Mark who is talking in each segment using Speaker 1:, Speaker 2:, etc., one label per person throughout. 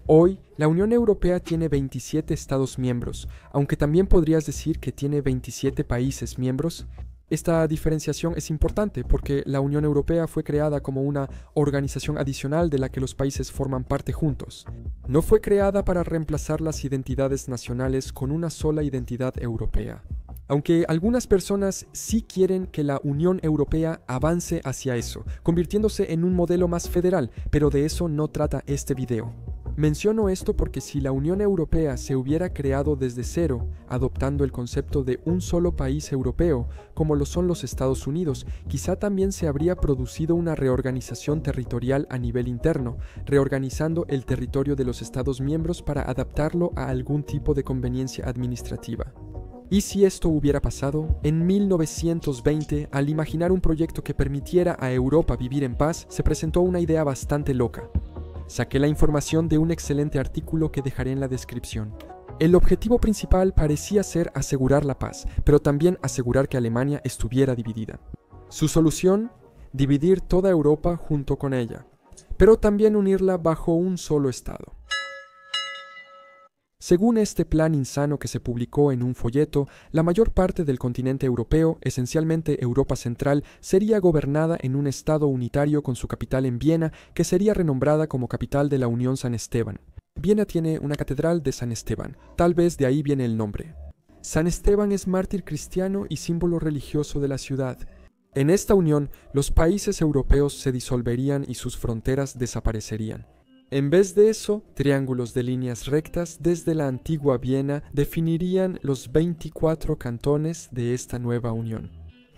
Speaker 1: Hoy, la Unión Europea tiene 27 Estados miembros, aunque también podrías decir que tiene 27 países miembros. Esta diferenciación es importante porque la Unión Europea fue creada como una organización adicional de la que los países forman parte juntos. No fue creada para reemplazar las identidades nacionales con una sola identidad europea. Aunque algunas personas sí quieren que la Unión Europea avance hacia eso, convirtiéndose en un modelo más federal, pero de eso no trata este video. Menciono esto porque si la Unión Europea se hubiera creado desde cero, adoptando el concepto de un solo país europeo, como lo son los Estados Unidos, quizá también se habría producido una reorganización territorial a nivel interno, reorganizando el territorio de los Estados miembros para adaptarlo a algún tipo de conveniencia administrativa. ¿Y si esto hubiera pasado? En 1920, al imaginar un proyecto que permitiera a Europa vivir en paz, se presentó una idea bastante loca. Saqué la información de un excelente artículo que dejaré en la descripción. El objetivo principal parecía ser asegurar la paz, pero también asegurar que Alemania estuviera dividida. Su solución: dividir toda Europa junto con ella, pero también unirla bajo un solo Estado. Según este plan insano que se publicó en un folleto, la mayor parte del continente europeo, esencialmente Europa Central, sería gobernada en un Estado unitario con su capital en Viena, que sería renombrada como capital de la Unión San Esteban. Viena tiene una catedral de San Esteban, tal vez de ahí viene el nombre. San Esteban es mártir cristiano y símbolo religioso de la ciudad. En esta unión, los países europeos se disolverían y sus fronteras desaparecerían. En vez de eso, triángulos de líneas rectas desde la antigua Viena definirían los 24 cantones de esta nueva unión.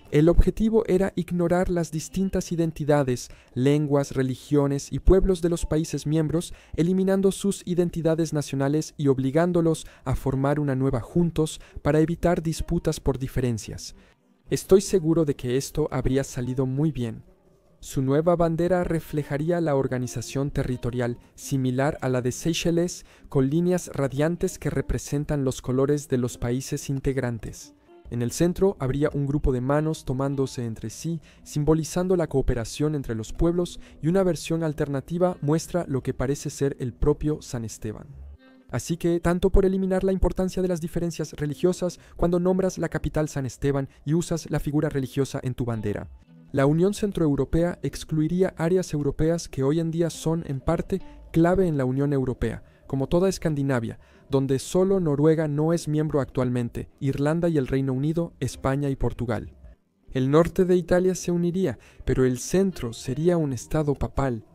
Speaker 1: El objetivo era ignorar las distintas identidades, lenguas, religiones y pueblos de los países miembros, eliminando sus identidades nacionales y obligándolos a formar una nueva juntos para evitar disputas por diferencias. Estoy seguro de que esto habría salido muy bien. Su nueva bandera reflejaría la organización territorial, similar a la de Seychelles, con líneas radiantes que representan los colores de los países integrantes. En el centro habría un grupo de manos tomándose entre sí, simbolizando la cooperación entre los pueblos, y una versión alternativa muestra lo que parece ser el propio San Esteban. Así que, tanto por eliminar la importancia de las diferencias religiosas cuando nombras la capital San Esteban y usas la figura religiosa en tu bandera. La Unión Centroeuropea excluiría áreas europeas que hoy en día son, en parte, clave en la Unión Europea, como toda Escandinavia, donde solo Noruega no es miembro actualmente, Irlanda y el Reino Unido, España y Portugal. El norte de Italia se uniría, pero el centro sería un estado papal.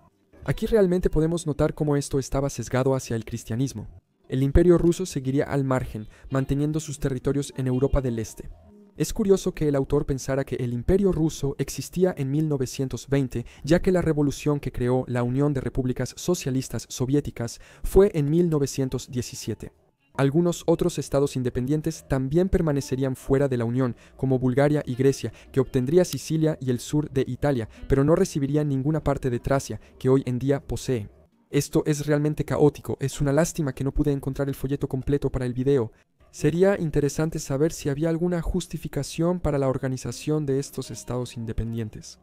Speaker 1: Aquí realmente podemos notar cómo esto estaba sesgado hacia el cristianismo. El Imperio ruso seguiría al margen, manteniendo sus territorios en Europa del Este. Es curioso que el autor pensara que el Imperio ruso existía en 1920, ya que la revolución que creó la Unión de Repúblicas Socialistas Soviéticas fue en 1917. Algunos otros estados independientes también permanecerían fuera de la Unión, como Bulgaria y Grecia, que obtendría Sicilia y el sur de Italia, pero no recibirían ninguna parte de Tracia, que hoy en día posee. Esto es realmente caótico, es una lástima que no pude encontrar el folleto completo para el video. Sería interesante saber si había alguna justificación para la organización de estos estados independientes.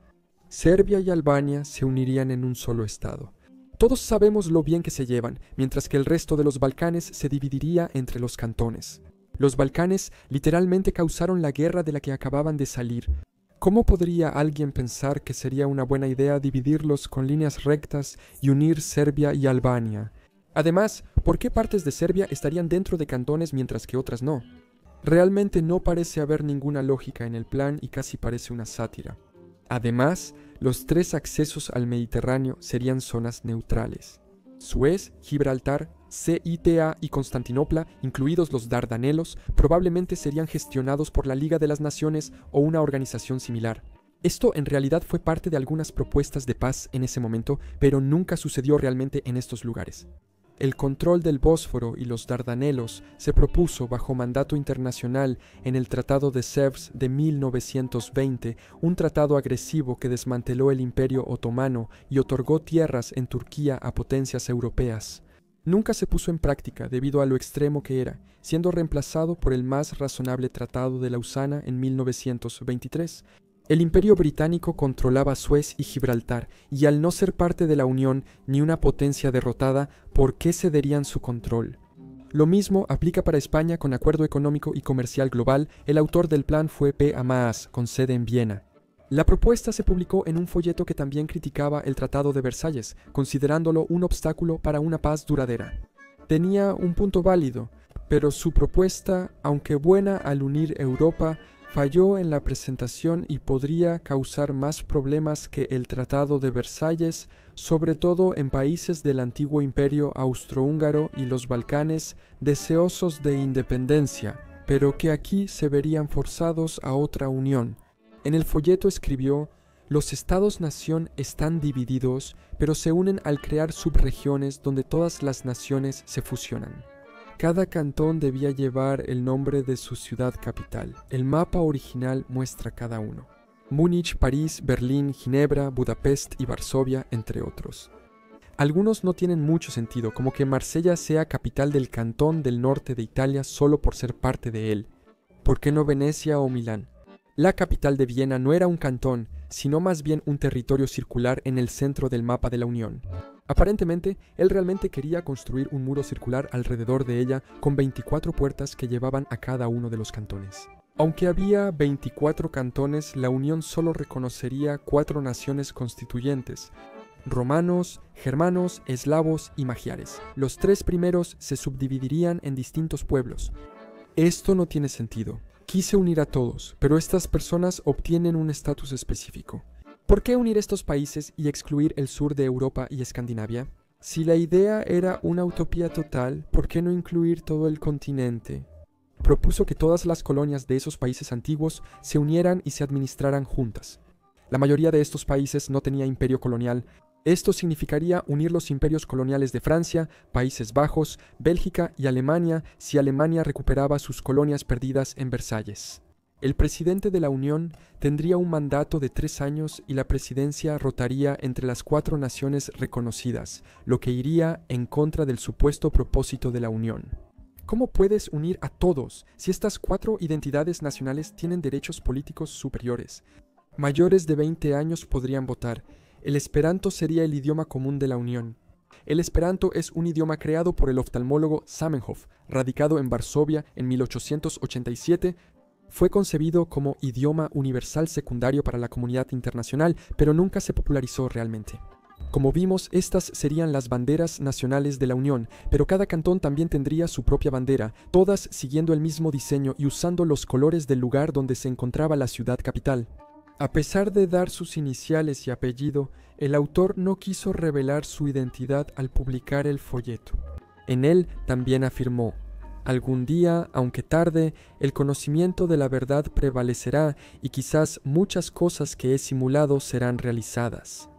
Speaker 1: Serbia y Albania se unirían en un solo estado. Todos sabemos lo bien que se llevan, mientras que el resto de los Balcanes se dividiría entre los cantones. Los Balcanes literalmente causaron la guerra de la que acababan de salir. ¿Cómo podría alguien pensar que sería una buena idea dividirlos con líneas rectas y unir Serbia y Albania? Además, ¿por qué partes de Serbia estarían dentro de cantones mientras que otras no? Realmente no parece haber ninguna lógica en el plan y casi parece una sátira. Además, los 3 accesos al Mediterráneo serían zonas neutrales. Suez, Gibraltar, Ceuta y Constantinopla, incluidos los Dardanelos, probablemente serían gestionados por la Liga de las Naciones o una organización similar. Esto en realidad fue parte de algunas propuestas de paz en ese momento, pero nunca sucedió realmente en estos lugares. El control del Bósforo y los Dardanelos se propuso bajo mandato internacional en el Tratado de Sèvres de 1920, un tratado agresivo que desmanteló el Imperio Otomano y otorgó tierras en Turquía a potencias europeas. Nunca se puso en práctica debido a lo extremo que era, siendo reemplazado por el más razonable Tratado de Lausana en 1923. El Imperio Británico controlaba Suez y Gibraltar, y al no ser parte de la Unión ni una potencia derrotada, ¿por qué cederían su control? Lo mismo aplica para España con Acuerdo Económico y Comercial Global. El autor del plan fue P. Hamas, con sede en Viena. La propuesta se publicó en un folleto que también criticaba el Tratado de Versalles, considerándolo un obstáculo para una paz duradera. Tenía un punto válido, pero su propuesta, aunque buena al unir Europa, falló en la presentación y podría causar más problemas que el Tratado de Versalles, sobre todo en países del antiguo Imperio austrohúngaro y los Balcanes, deseosos de independencia, pero que aquí se verían forzados a otra unión. En el folleto escribió: los estados-nación están divididos, pero se unen al crear subregiones donde todas las naciones se fusionan. Cada cantón debía llevar el nombre de su ciudad capital. El mapa original muestra cada uno: Múnich, París, Berlín, Ginebra, Budapest y Varsovia, entre otros. Algunos no tienen mucho sentido, como que Marsella sea capital del cantón del norte de Italia solo por ser parte de él. ¿Por qué no Venecia o Milán? La capital de Viena no era un cantón, sino más bien un territorio circular en el centro del mapa de la Unión. Aparentemente, él realmente quería construir un muro circular alrededor de ella con 24 puertas que llevaban a cada uno de los cantones. Aunque había 24 cantones, la Unión solo reconocería 4 naciones constituyentes: romanos, germanos, eslavos y magiares. Los 3 primeros se subdividirían en distintos pueblos. Esto no tiene sentido. Quise unir a todos, pero estas personas obtienen un estatus específico. ¿Por qué unir estos países y excluir el sur de Europa y Escandinavia? Si la idea era una utopía total, ¿por qué no incluir todo el continente? Propuso que todas las colonias de esos países antiguos se unieran y se administraran juntas. La mayoría de estos países no tenía imperio colonial. Esto significaría unir los imperios coloniales de Francia, Países Bajos, Bélgica y Alemania si Alemania recuperaba sus colonias perdidas en Versalles. El presidente de la Unión tendría un mandato de 3 años y la presidencia rotaría entre las 4 naciones reconocidas, lo que iría en contra del supuesto propósito de la Unión. ¿Cómo puedes unir a todos si estas 4 identidades nacionales tienen derechos políticos superiores? Mayores de 20 años podrían votar. El esperanto sería el idioma común de la Unión. El esperanto es un idioma creado por el oftalmólogo Zamenhof, radicado en Varsovia en 1887. Fue concebido como idioma universal secundario para la comunidad internacional, pero nunca se popularizó realmente. Como vimos, estas serían las banderas nacionales de la Unión, pero cada cantón también tendría su propia bandera, todas siguiendo el mismo diseño y usando los colores del lugar donde se encontraba la ciudad capital. A pesar de dar sus iniciales y apellido, el autor no quiso revelar su identidad al publicar el folleto. En él también afirmó: algún día, aunque tarde, el conocimiento de la verdad prevalecerá y quizás muchas cosas que he simulado serán realizadas.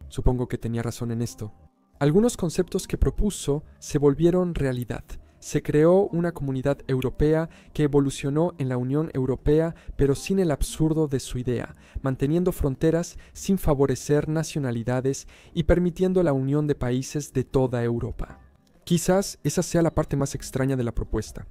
Speaker 1: Supongo que tenía razón en esto. Algunos conceptos que propuso se volvieron realidad. Se creó una comunidad europea que evolucionó en la Unión Europea, pero sin el absurdo de su idea, manteniendo fronteras sin favorecer nacionalidades y permitiendo la unión de países de toda Europa. Quizás esa sea la parte más extraña de la propuesta.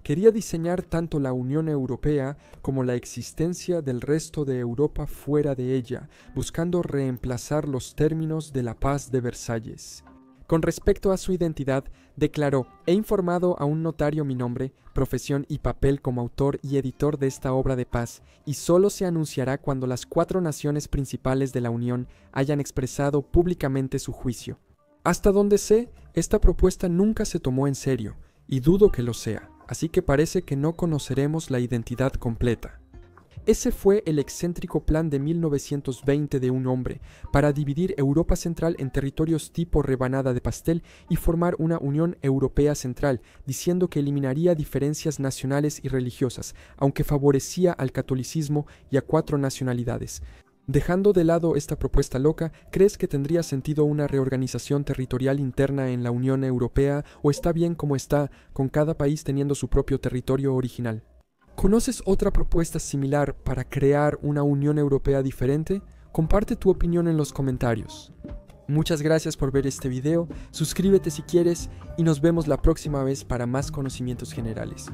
Speaker 1: Quería diseñar tanto la Unión Europea como la existencia del resto de Europa fuera de ella, buscando reemplazar los términos de la Paz de Versalles. Con respecto a su identidad, declaró: he informado a un notario mi nombre, profesión y papel como autor y editor de esta obra de paz, y solo se anunciará cuando las 4 naciones principales de la Unión hayan expresado públicamente su juicio. Hasta donde sé, esta propuesta nunca se tomó en serio, y dudo que lo sea, así que parece que no conoceremos la identidad completa. Ese fue el excéntrico plan de 1920 de un hombre, para dividir Europa Central en territorios tipo rebanada de pastel y formar una Unión Europea Central, diciendo que eliminaría diferencias nacionales y religiosas, aunque favorecía al catolicismo y a 4 nacionalidades. Dejando de lado esta propuesta loca, ¿crees que tendría sentido una reorganización territorial interna en la Unión Europea o está bien como está, con cada país teniendo su propio territorio original? ¿Conoces otra propuesta similar para crear una Unión Europea diferente? Comparte tu opinión en los comentarios. Muchas gracias por ver este video, suscríbete si quieres y nos vemos la próxima vez para más conocimientos generales.